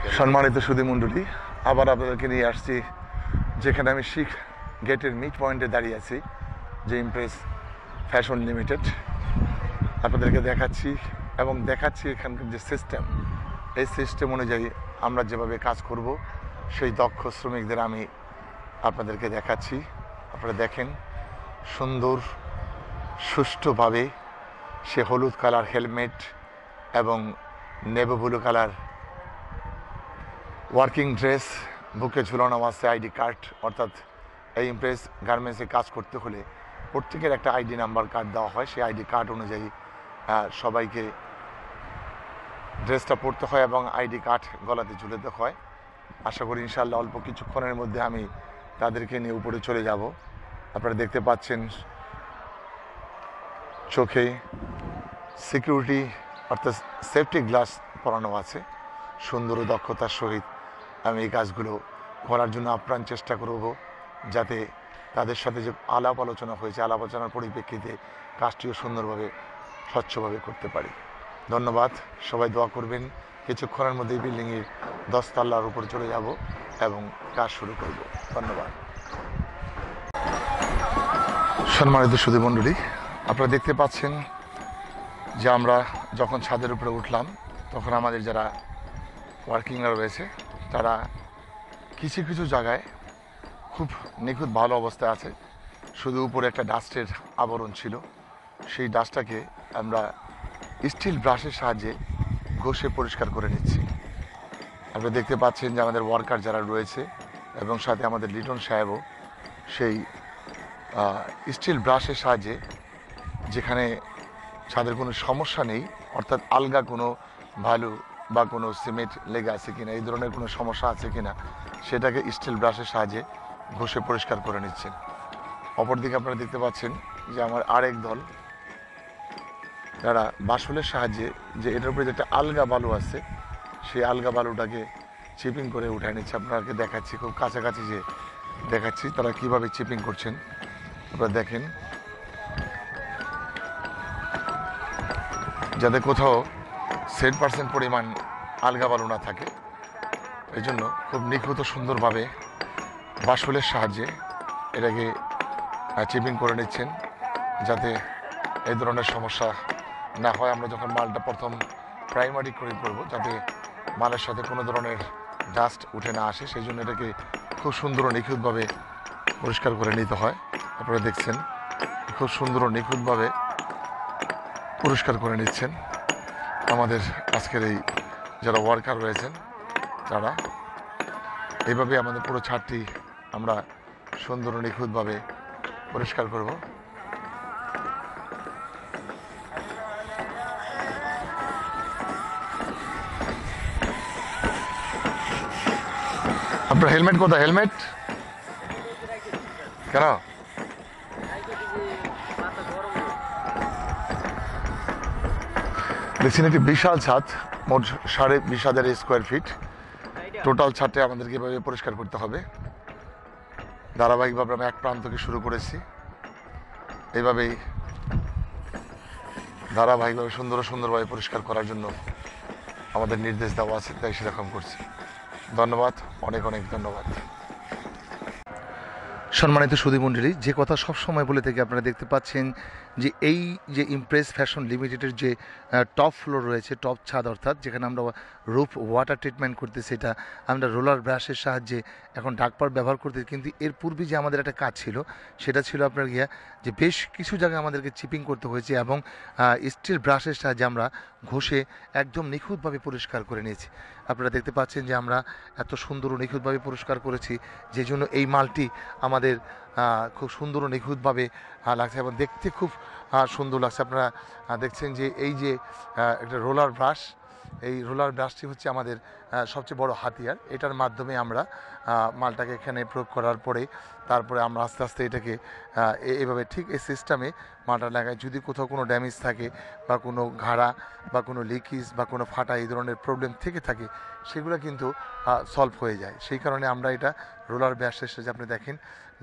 সম্মানিত সুধীমণ্ডলী, আবার আপনাদেরকে নিয়ে আসছি যেখানে আমি শিখ গেটের মিড পয়েন্টে দাঁড়িয়ে আছি, যে ইমপ্রেস ফ্যাশন লিমিটেড। আপনাদেরকে দেখাচ্ছি এবং দেখাচ্ছি এখানকার যে সিস্টেম, এই সিস্টেম অনুযায়ী আমরা যেভাবে কাজ করব সেই দক্ষ শ্রমিকদের আমি আপনাদেরকে দেখাচ্ছি। আপনারা দেখেন সুন্দর সুষ্ঠুভাবে সে হলুদ কালার হেলমেট এবং navy blue colour working dress, বুকে ঝুলানো আছে আইডি কার্ড। অর্থাৎ এই ইমপ্রেস গার্মেন্টসে কাজ করতে হলে প্রত্যেকের একটা আইডি নাম্বার কার্ড দেওয়া হয়। সেই আইডি কার্ড অনুযায়ী সবাইকে ড্রেসটা পরতে হয় এবং আইডি কার্ড গলাতে ঝুলাতে হয়। আশা করি ইনশাআল্লাহ অল্প কিছুক্ষণের মধ্যে আমি তাদেরকে নিয়ে উপরে চলে যাব। আপনারা দেখতে পাচ্ছেন চোখে সিকিউরিটি অর্থাৎ সেফটি গ্লাস পরানো আছে। সুন্দর ও দক্ষতার সহিত আমি এই কাজগুলো করার জন্য আপ্রাণ চেষ্টা করব, যাতে তাদের সাথে যে আলাপ আলোচনা হয়েছে, আলাপ আলোচনার পরিপ্রেক্ষিতে কাজটিও সুন্দরভাবে স্বচ্ছভাবে করতে পারি। ধন্যবাদ, সবাই দোয়া করবেন। কিছুক্ষণের মধ্যেই বিল্ডিংয়ের 10 তলার উপরে চলে যাব এবং কাজ শুরু করব। ধন্যবাদ। সম্মানিত সুধীমণ্ডলী, আপনারা দেখতে পাচ্ছেন যে আমরা যখন ছাদের উপরে উঠলাম তখন আমাদের যারা ওয়ার্কিংরা রয়েছে তারা কিছু কিছু জায়গায় খুব নিখুঁত ভালো অবস্থায় আছে। শুধু উপরে একটা ডাস্টের আবরণ ছিল, সেই ডাস্টটাকে আমরা স্টিল ব্রাশের সাহায্যে ঘষে পরিষ্কার করে নিচ্ছি। আপনারা দেখতে পাচ্ছেন যে আমাদের ওয়ার্কার যারা রয়েছে এবং সাথে আমাদের লিটন সাহেবও সেই স্টিল ব্রাশের সাহায্যে, যেখানে ছাদের কোনো সমস্যা নেই, অর্থাৎ আলগা কোনো ভালু বা কোনো সিমেন্ট লেগে আছে কিনা, এই ধরনের কোনো সমস্যা আছে কিনা, সেটাকে স্টিল ব্রাশের সাহায্যে ঘষে পরিষ্কার করে নিচ্ছেন। অপরদিকে আপনারা দেখতে পাচ্ছেন যে আমার আরেক দল যারা বাসুলের সাহায্যে, যে এটার উপরে যেটা আলগা বালু আছে সেই আলগা বালুটাকে চিপিং করে উঠায় নিচ্ছে। আপনাকে দেখাচ্ছি, খুব কাছাকাছি যে দেখাচ্ছি তারা কিভাবে চিপিং করছেন। আপনারা দেখেন, যাতে কোথাও 7% পরিমাণ আলগা বালু না থাকে, এই জন্য খুব নিখুঁত সুন্দরভাবে বাসুলের সাহায্যে এটাকে চিপিং করে নিচ্ছেন, যাতে এই ধরনের সমস্যা না হয়। আমরা যখন মালটা প্রথম প্রাইমারি করে করবো, যাতে মালের সাথে কোনো ধরনের ডাস্ট উঠে না আসে, সেই জন্য এটাকে খুব সুন্দর ও নিখুঁতভাবে পরিষ্কার করে নিতে হয়। আপনারা দেখছেন খুব সুন্দর ও নিখুঁতভাবে পরিষ্কার করে নিচ্ছেন আমাদের আজকের এই যারা ওয়ার্কার রয়েছেন তারা। এইভাবে আমাদের পুরো ছাদটি আমরা সুন্দর ও নিখুঁতভাবে পরিষ্কার করব। আপনার হেলমেট কোথায়? হেলমেট কেন? দেখছেন একটি বিশাল ছাদ, মোট 20,500 স্কোয়ার ফিট। টোটাল ছাদটা আমাদেরকে এভাবে পরিষ্কার করতে হবে। ধারাবাহিকভাবে আমরা এক প্রান্ত থেকে শুরু করেছি, এইভাবেই ধারাবাহিকভাবে সুন্দরভাবে পরিষ্কার করার জন্য আমাদের নির্দেশ দেওয়া আছে, তাই সেরকম করছি। ধন্যবাদ, অনেক অনেক ধন্যবাদ। সম্মানিত সুধীমণ্ডলী, যে কথা সবসময় বলে থাকি, আপনারা দেখতে পাচ্ছেন যে এই যে ইমপ্রেস ফ্যাশন লিমিটেডের যে টপ ফ্লোর রয়েছে, টপ ছাদ, অর্থাৎ যেখানে আমরা রুফ ওয়াটার ট্রিটমেন্ট করতেছি, সেটা আমরা রোলার ব্রাশের সাহায্যে এখন ডাকপার ব্যবহার করতে। কিন্তু এর পূর্বে যে আমাদের একটা কাজ ছিল, সেটা ছিল আপনার যে বেশ কিছু জায়গায় আমাদেরকে চিপিং করতে হয়েছে এবং স্টিল ব্রাশের সাহায্যে আমরা ঘষে একদম নিখুঁতভাবে পরিষ্কার করে নিয়েছি। আপনারা দেখতে পাচ্ছেন যে আমরা এত সুন্দর ও নিখুঁতভাবে পরিষ্কার করেছি, যে জন্য এই মালটি আমাদের খুব সুন্দর ও নিখুঁতভাবে লাগছে এবং দেখতে খুব সুন্দর লাগছে। আপনারা দেখছেন যে এই যে একটা রোলার ব্রাশ, এই রোলার ব্রাশটি হচ্ছে আমাদের সবচেয়ে বড় হাতিয়ার। এটার মাধ্যমে আমরা মালটাকে এখানে প্রয়োগ করার পরে তারপরে আমরা আস্তে আস্তে এটাকে এইভাবে ঠিক এই সিস্টেমে মালটা লাগাই। যদি কোথাও কোনো ড্যামেজ থাকে বা কোনো ঘাড়া বা কোনো লিকেজ বা কোনো ফাটা এই ধরনের প্রবলেম থেকে থাকে, সেগুলো কিন্তু সলভ হয়ে যায়। সেই কারণে আমরা এটা রোলার ব্রাশের সাথে, আপনি দেখেন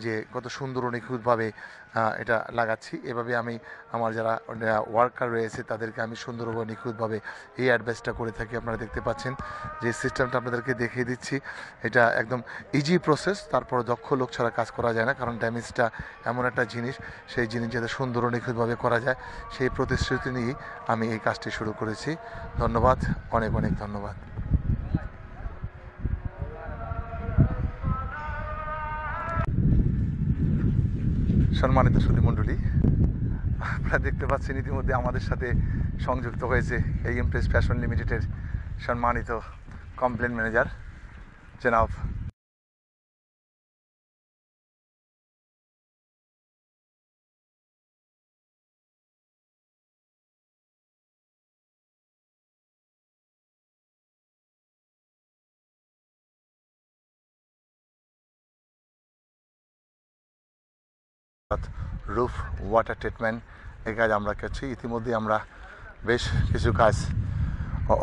যে কত সুন্দর ও নিখুঁতভাবে এটা লাগাচ্ছি। এভাবে আমি আমার যারা ওয়ার্কার রয়েছে তাদেরকে আমি সুন্দর ও নিখুঁতভাবে এই অ্যাডভাইসটা করে থাকি। আপনারা দেখতে পাচ্ছেন যে সিস্টেমটা আপনাদেরকে দেখিয়ে দিচ্ছি, এটা একদম ইজি প্রসেস। তারপর দক্ষ লোক ছাড়া কাজ করা যায় না, কারণ ড্যামেজটা এমন একটা জিনিস, সেই জিনিস যাতে সুন্দর ও নিখুঁতভাবে করা যায় সেই প্রতিশ্রুতি নিয়েই আমি এই কাজটি শুরু করেছি। ধন্যবাদ, অনেক অনেক ধন্যবাদ। সম্মানিত সুধীমণ্ডলী, আপনারা দেখতে পাচ্ছেন ইতিমধ্যে আমাদের সাথে সংযুক্ত হয়েছে এই ইমপ্রেস ফ্যাশন লিমিটেডের সম্মানিত কমপ্লেন ম্যানেজার জনাব রুফ ওয়াটার ট্রিটমেন্ট। এই কাজ আমরা করছি। ইতিমধ্যে আমরা বেশ কিছু কাজ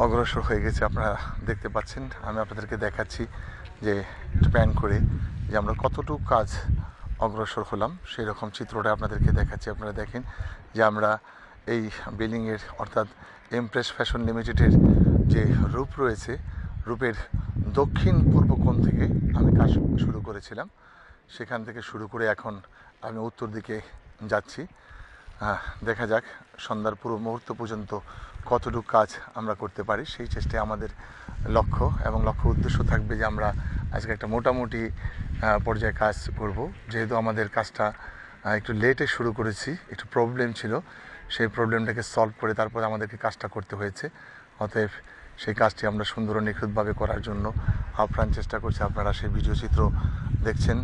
অগ্রসর হয়ে গেছে, আপনারা দেখতে পাচ্ছেন। আমি আপনাদেরকে দেখাচ্ছি যে প্যান করে যে আমরা কতটুকু কাজ অগ্রসর হলাম, সেই রকম চিত্রটা আপনাদেরকে দেখাচ্ছি। আপনারা দেখেন যে আমরা এই বিল্ডিংয়ের অর্থাৎ ইমপ্রেস ফ্যাশন লিমিটেডের যে রূপ রয়েছে, রূপের দক্ষিণ পূর্ব কোণ থেকে আমি কাজ শুরু করেছিলাম। সেখান থেকে শুরু করে এখন আমি উত্তর দিকে যাচ্ছি। দেখা যাক সন্ধ্যার পুরো মুহূর্ত পর্যন্ত কতটুকু কাজ আমরা করতে পারি, সেই চেষ্টায় আমাদের লক্ষ্য এবং লক্ষ্য উদ্দেশ্য থাকবে যে আমরা আজকে একটা মোটামুটি পর্যায়ে কাজ করব। যেহেতু আমাদের কাজটা একটু লেটে শুরু করেছি, একটু প্রবলেম ছিল, সেই প্রবলেমটাকে সলভ করে তারপরে আমাদেরকে কাজটা করতে হয়েছে। অতএব সেই কাজটি আমরা সুন্দর ও নিখুঁতভাবে করার জন্য আপ্রাণ চেষ্টা করছি। আপনারা সেই ভিডিও চিত্র দেখছেন।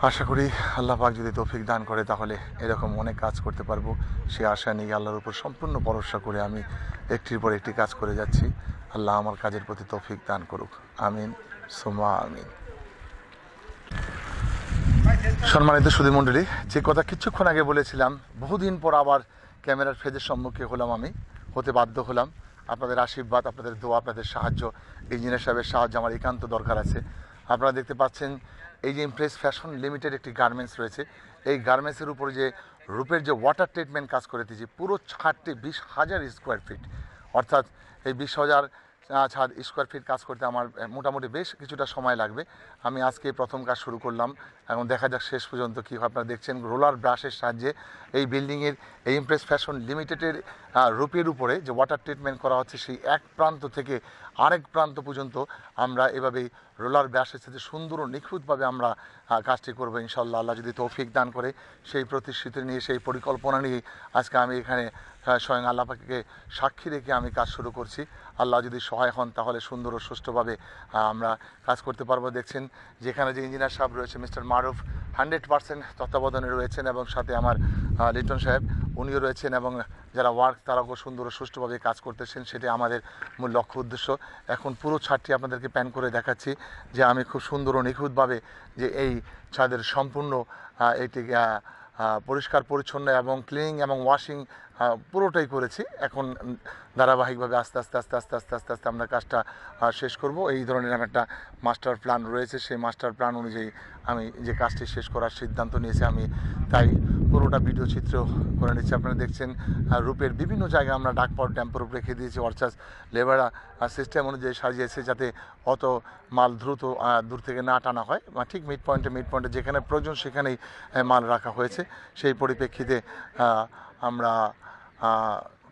আশা করি আল্লাহ পাক যদি তৌফিক দান করে তাহলে এরকম অনেক কাজ করতে পারবো, সে আশা নিয়ে আল্লাহর উপর সম্পূর্ণ ভরসা করে আমি একটির পর একটি কাজ করে যাচ্ছি। আল্লাহ আমার কাজের প্রতি তৌফিক দান করুক, আমিন সুম্মা আমিন। সম্মানিত সুধীমণ্ডলী, যে কথা কিছুক্ষণ আগে বলেছিলাম, বহুদিন পর আবার ক্যামেরার ফেজের সম্মুখে হলাম, আমি হতে বাধ্য হলাম। আপনাদের আশীর্বাদ, আপনাদের দোয়া, আপনাদের সাহায্য, ইঞ্জিনিয়ার সাহেবের সাহায্য আমার একান্ত দরকার আছে। আপনারা দেখতে পাচ্ছেন এই যে ইমপ্রেস ফ্যাশন লিমিটেড একটি গার্মেন্টস রয়েছে, এই গার্মেন্টসের উপরে যে রূপের যে ওয়াটার ট্রিটমেন্ট কাজ করে দিয়েছি, পুরো ছাদটি 20,000 স্কোয়ার ফিট, অর্থাৎ এই 20,000 ছাদ স্কোয়ার ফিট কাজ করতে আমার মোটামুটি বেশ কিছুটা সময় লাগবে। আমি আজকে প্রথম কাজ শুরু করলাম, এখন দেখা যাক শেষ পর্যন্ত কী হয়। আপনারা দেখছেন রোলার ব্রাশের সাহায্যে এই বিল্ডিংয়ের এই ইমপ্রেস ফ্যাশন লিমিটেডের রূপের উপরে যে ওয়াটার ট্রিটমেন্ট করা হচ্ছে, সেই এক প্রান্ত থেকে আরেক প্রান্ত পর্যন্ত আমরা এভাবেই রোলার ব্রাশের সাথে সুন্দর ও নিখুঁতভাবে আমরা কাজটি করবো ইনশাল্লাহ। আল্লাহ যদি তৌফিক দান করে, সেই প্রতিশ্রুতি নিয়ে, সেই পরিকল্পনা নিয়ে আজকে আমি এখানে স্বয়ং আল্লাহ পাককে সাক্ষী রেখে আমি কাজ শুরু করছি। আল্লাহ যদি সহায় হন তাহলে সুন্দর ও সুষ্ঠুভাবে আমরা কাজ করতে পারবো। দেখছেন যেখানে যে ইঞ্জিনিয়ার সাহেব রয়েছে মিস্টার মারুফ 100% তত্ত্বাবধানে রয়েছেন, এবং সাথে আমার লিটন সাহেব উনিও রয়েছেন, এবং যারা ওয়ার্ক তারাও সুন্দর ও সুষ্ঠুভাবে কাজ করতেছেন। সেটি আমাদের মূল লক্ষ্য উদ্দেশ্য। এখন পুরো ছাদটি আপনাদেরকে প্যান করে দেখাচ্ছি যে আমি খুব সুন্দর ও নিখুঁতভাবে যে এই ছাদের সম্পূর্ণ এটি পরিষ্কার পরিচ্ছন্ন এবং ক্লিনিং এবং ওয়াশিং পুরোটাই করেছি। এখন ধারাবাহিকভাবে আস্তে আস্তে আস্তে আস্তে আস্তে আস্তে আস্তে আমরা কাজটা শেষ করব। এই ধরনের একটা মাস্টার প্ল্যান রয়েছে, সেই মাস্টার প্ল্যান অনুযায়ী আমি যে কাজটি শেষ করার সিদ্ধান্ত নিয়েছি, আমি তাই পুরোটা ভিডিও চিত্র করে নিচ্ছি। আপনারা দেখছেন রূপের বিভিন্ন জায়গায় আমরা ডাক পাওয়ার ট্যাম্পোর উপর রেখে দিয়েছি, অর্থাৎ লেবাররা সিস্টেম অনুযায়ী সাজিয়েছে যাতে অত মাল দ্রুত দূর থেকে না টানা হয়, ঠিক মিড পয়েন্টে যেখানে প্রয়োজন সেখানেই মাল রাখা হয়েছে। সেই পরিপ্রেক্ষিতে আমরা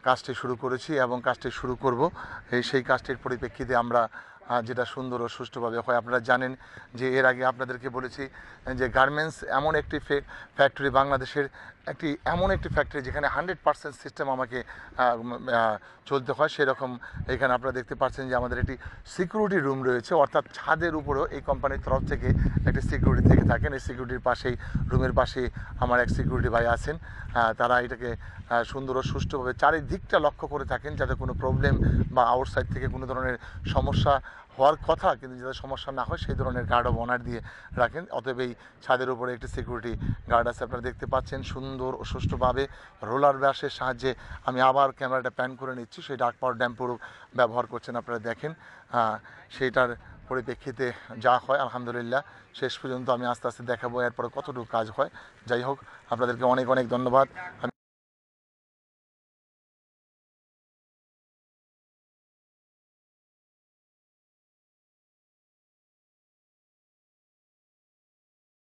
কাজটি শুরু করেছি এবং কাজটি শুরু করব। সেই কাজটির পরিপ্রেক্ষিতে আমরা যেটা সুন্দর ও সুষ্ঠুভাবে হয়। আপনারা জানেন যে এর আগে আপনাদেরকে বলেছি যে গার্মেন্টস এমন একটি ফ্যাক্টরি, বাংলাদেশের এমন একটি ফ্যাক্টরি যেখানে 100% সিস্টেম আমাকে চলতে হয়। সেরকম এখানে আপনারা দেখতে পাচ্ছেন যে আমাদের একটি সিকিউরিটি রুম রয়েছে, অর্থাৎ ছাদের উপরেও এই কোম্পানির তরফ থেকে একটি সিকিউরিটি থেকে থাকেন। এই সিকিউরিটির পাশেই, রুমের পাশেই আমার এক সিকিউরিটি ভাই আছেন। তারা এটাকে সুন্দর ও সুষ্ঠুভাবে চারিদিকটা লক্ষ্য করে থাকেন যাতে কোনো প্রবলেম বা আউটসাইড থেকে কোনো ধরনের সমস্যা হওয়ার কথা কিন্তু যাতে সমস্যা না হয় সেই ধরনের গার্ড অফ অনার দিয়ে রাখেন। অতএব এই ছাদের উপরে একটি সিকিউরিটি গার্ড আছে। আপনারা দেখতে পাচ্ছেন সুন্দর সুন্দর ও সুষ্ঠুভাবে রোলার ব্রাশের সাহায্যে আমি আবার ক্যামেরাটা প্যান করে নিচ্ছি, সেই ডাক পাওয়ার ড্যাম পুরো ব্যবহার করছেন আপনারা দেখেন। সেইটার পরিপ্রেক্ষিতে যা হয় আলহামদুলিল্লাহ শেষ পর্যন্ত আমি আস্তে আস্তে দেখাবো এরপরে কতটুকু কাজ হয়। যাই হোক, আপনাদেরকে অনেক অনেক ধন্যবাদ।